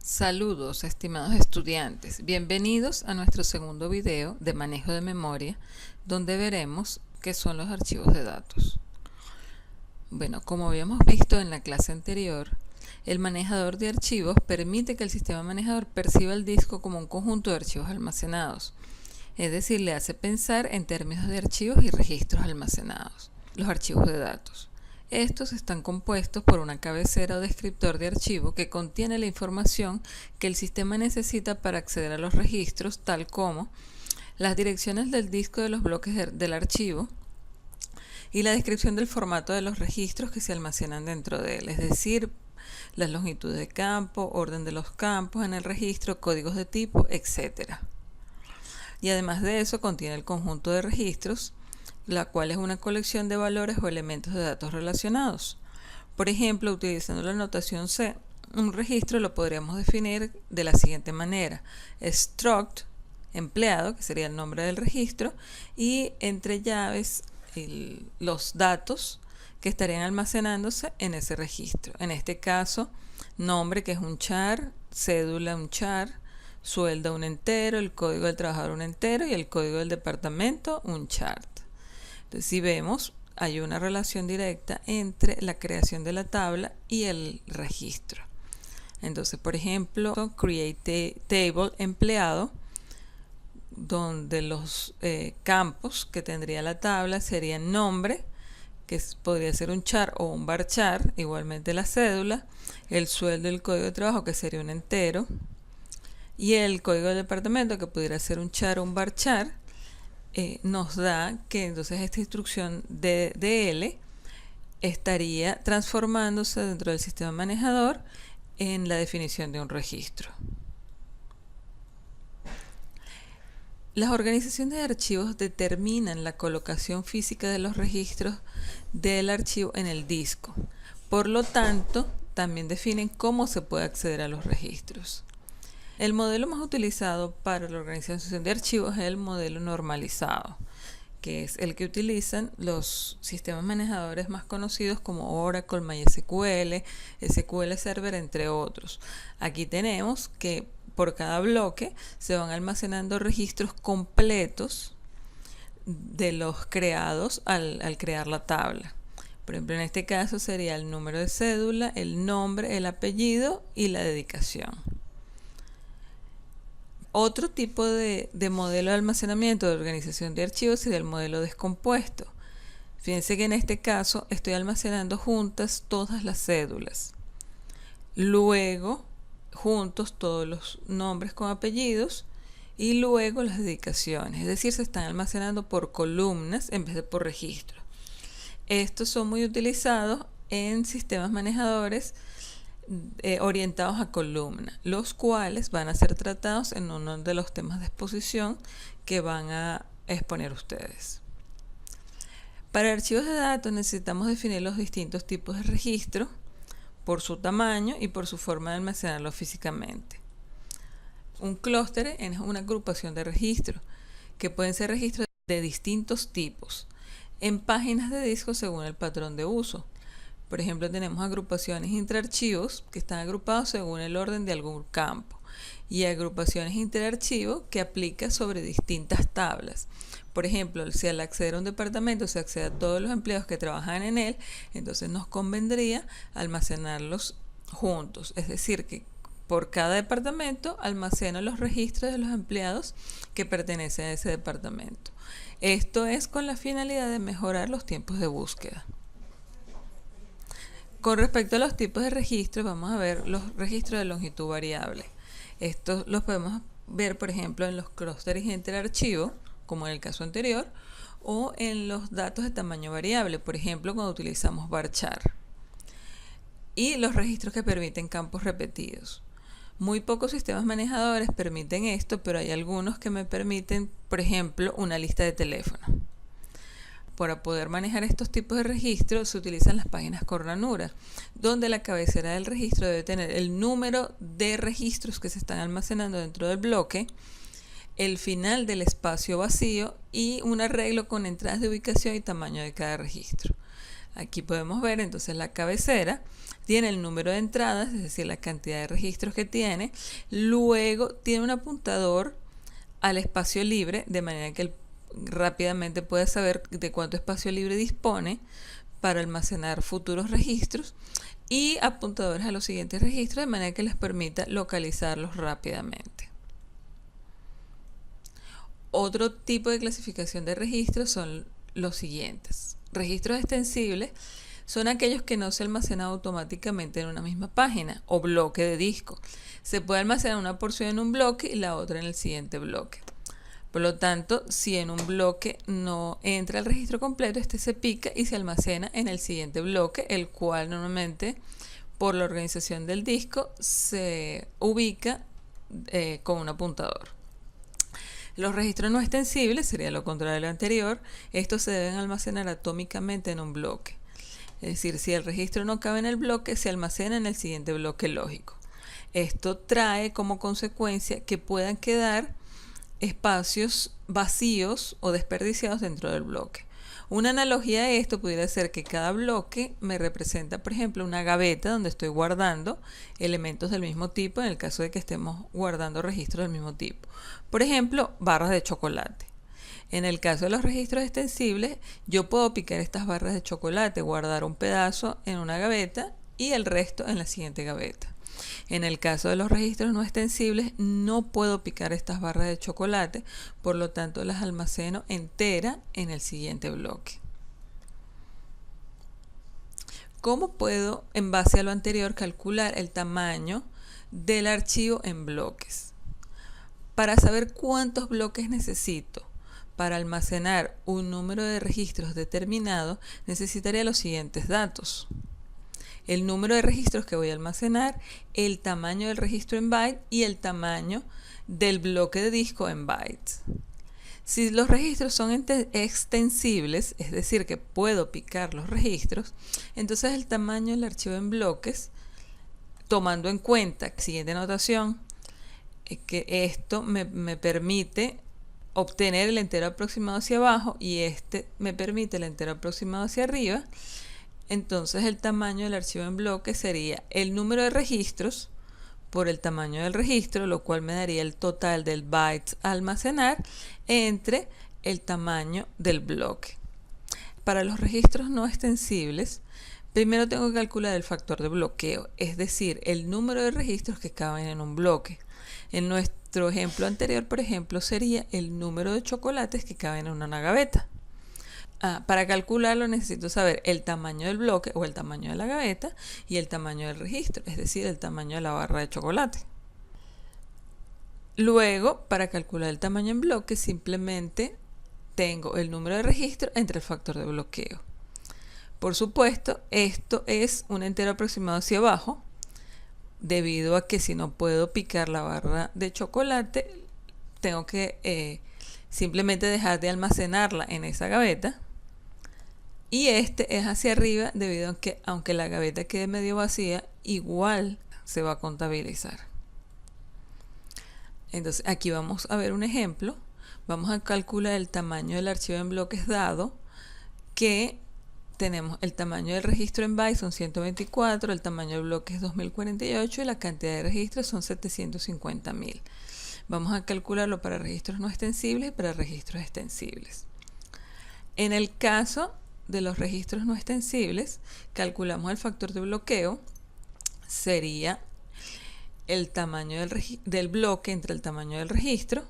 Saludos, estimados estudiantes. Bienvenidos a nuestro segundo video de manejo de memoria, donde veremos qué son los archivos de datos. Bueno, como habíamos visto en la clase anterior, el manejador de archivos permite que el sistema manejador perciba el disco como un conjunto de archivos almacenados, es decir, le hace pensar en términos de archivos y registros almacenados, los archivos de datos. Estos están compuestos por una cabecera o descriptor de archivo que contiene la información que el sistema necesita para acceder a los registros, tal como las direcciones del disco de los bloques del archivo y la descripción del formato de los registros que se almacenan dentro de él, es decir, las longitudes de campo, orden de los campos en el registro, códigos de tipo, etc. Y además de eso contiene el conjunto de registros, la cual es una colección de valores o elementos de datos relacionados. Por ejemplo, utilizando la notación C, un registro lo podríamos definir de la siguiente manera: struct, empleado, que sería el nombre del registro, y entre llaves los datos que estarían almacenándose en ese registro. En este caso, nombre, que es un char, cédula, un char, sueldo, un entero, el código del trabajador, un entero, y el código del departamento, un chart. Entonces, si vemos, hay una relación directa entre la creación de la tabla y el registro. Entonces, por ejemplo, create table empleado, donde los campos que tendría la tabla serían nombre, que podría ser un char o un varchar, igualmente la cédula, el sueldo y el código de trabajo, que sería un entero, y el código del departamento, que pudiera ser un char o un varchar. Nos da que entonces esta instrucción de DL estaría transformándose dentro del sistema manejador en la definición de un registro. Las organizaciones de archivos determinan la colocación física de los registros del archivo en el disco. Por lo tanto, también definen cómo se puede acceder a los registros. El modelo más utilizado para la organización de archivos es el modelo normalizado, que es el que utilizan los sistemas manejadores más conocidos como Oracle, MySQL, SQL Server, entre otros. Aquí tenemos que por cada bloque se van almacenando registros completos de los creados al crear la tabla. Por ejemplo, en este caso sería el número de cédula, el nombre, el apellido y la dedicación. Otro tipo de modelo de almacenamiento de organización de archivos sería el modelo descompuesto. Fíjense que en este caso estoy almacenando juntas todas las cédulas. Luego, juntos todos los nombres con apellidos y luego las dedicaciones. Es decir, se están almacenando por columnas en vez de por registros. Estos son muy utilizados en sistemas manejadores orientados a columna, los cuales van a ser tratados en uno de los temas de exposición que van a exponer ustedes. Para archivos de datos necesitamos definir los distintos tipos de registros por su tamaño y por su forma de almacenarlo físicamente. Un clúster es una agrupación de registros que pueden ser registros de distintos tipos en páginas de disco según el patrón de uso. Por ejemplo, tenemos agrupaciones interarchivos que están agrupados según el orden de algún campo y agrupaciones interarchivos que aplica sobre distintas tablas. Por ejemplo, si al acceder a un departamento se accede a todos los empleados que trabajan en él, entonces nos convendría almacenarlos juntos. Es decir, que por cada departamento almacena los registros de los empleados que pertenecen a ese departamento. Esto es con la finalidad de mejorar los tiempos de búsqueda. Con respecto a los tipos de registros, vamos a ver los registros de longitud variable. Estos los podemos ver, por ejemplo, en los clústeres interarchivos, como en el caso anterior, o en los datos de tamaño variable, por ejemplo, cuando utilizamos varchar. Y los registros que permiten campos repetidos. Muy pocos sistemas manejadores permiten esto, pero hay algunos que me permiten, por ejemplo, una lista de teléfono. Para poder manejar estos tipos de registros se utilizan las páginas con ranura, donde la cabecera del registro debe tener el número de registros que se están almacenando dentro del bloque, el final del espacio vacío y un arreglo con entradas de ubicación y tamaño de cada registro. Aquí podemos ver entonces la cabecera tiene el número de entradas, es decir, la cantidad de registros que tiene. Luego tiene un apuntador al espacio libre, de manera que él rápidamente puede saber de cuánto espacio libre dispone para almacenar futuros registros, y apuntadores a los siguientes registros, de manera que les permita localizarlos rápidamente. Otro tipo de clasificación de registros son los siguientes. Registros extensibles son aquellos que no se almacenan automáticamente en una misma página o bloque de disco. Se puede almacenar una porción en un bloque y la otra en el siguiente bloque. Por lo tanto, si en un bloque no entra el registro completo, este se pica y se almacena en el siguiente bloque, el cual normalmente, por la organización del disco, se ubica con un apuntador. Los registros no extensibles, sería lo contrario de lo anterior, estos se deben almacenar atómicamente en un bloque. Es decir, si el registro no cabe en el bloque, se almacena en el siguiente bloque lógico. Esto trae como consecuencia que puedan quedar espacios vacíos o desperdiciados dentro del bloque. Una analogía a esto pudiera ser que cada bloque me representa, por ejemplo, una gaveta donde estoy guardando elementos del mismo tipo, en el caso de que estemos guardando registros del mismo tipo. Por ejemplo, barras de chocolate. En el caso de los registros extensibles, yo puedo picar estas barras de chocolate, guardar un pedazo en una gaveta y el resto en la siguiente gaveta. En el caso de los registros no extensibles, no puedo picar estas barras de chocolate, por lo tanto las almaceno enteras en el siguiente bloque. ¿Cómo puedo, en base a lo anterior, calcular el tamaño del archivo en bloques? Para saber cuántos bloques necesito para almacenar un número de registros determinado, necesitaría los siguientes datos: el número de registros que voy a almacenar, el tamaño del registro en bytes y el tamaño del bloque de disco en bytes. Si los registros son extensibles, es decir, que puedo picar los registros, entonces el tamaño del archivo en bloques, tomando en cuenta, siguiente notación, que esto me permite obtener el entero aproximado hacia abajo y este me permite el entero aproximado hacia arriba. Entonces el tamaño del archivo en bloque sería el número de registros por el tamaño del registro, lo cual me daría el total del bytes a almacenar entre el tamaño del bloque. Para los registros no extensibles, primero tengo que calcular el factor de bloqueo, es decir, el número de registros que caben en un bloque. En nuestro ejemplo anterior, por ejemplo, sería el número de chocolates que caben en una gaveta. Para calcularlo necesito saber el tamaño del bloque o el tamaño de la gaveta y el tamaño del registro, es decir, el tamaño de la barra de chocolate. Luego, para calcular el tamaño en bloque, simplemente tengo el número de registro entre el factor de bloqueo. Por supuesto, esto es un entero aproximado hacia abajo, debido a que si no puedo picar la barra de chocolate, tengo que simplemente dejar de almacenarla en esa gaveta. Y este es hacia arriba debido a que, aunque la gaveta quede medio vacía, igual se va a contabilizar. Entonces aquí vamos a ver un ejemplo. Vamos a calcular el tamaño del archivo en bloques dado que tenemos el tamaño del registro en bytes son 124, el tamaño del bloque es 2048 y la cantidad de registros son 750.000. Vamos a calcularlo para registros no extensibles y para registros extensibles. En el caso de los registros no extensibles, calculamos el factor de bloqueo, sería el tamaño del bloque entre el tamaño del registro,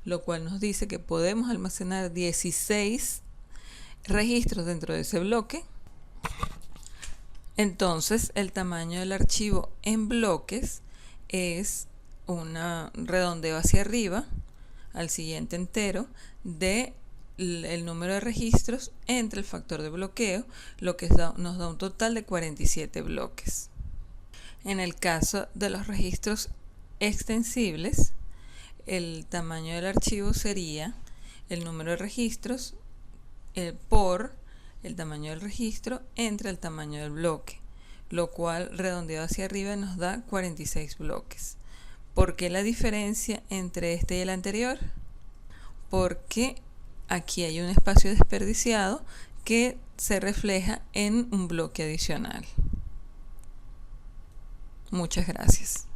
lo cual nos dice que podemos almacenar 16 registros dentro de ese bloque. Entonces el tamaño del archivo en bloques es un redondeo hacia arriba al siguiente entero de el número de registros entre el factor de bloqueo, lo que nos da un total de 47 bloques. En el caso de los registros extensibles, el tamaño del archivo sería el número de registros por el tamaño del registro entre el tamaño del bloque, lo cual redondeado hacia arriba nos da 46 bloques. ¿Por qué la diferencia entre este y el anterior? Porque aquí hay un espacio desperdiciado que se refleja en un bloque adicional. Muchas gracias.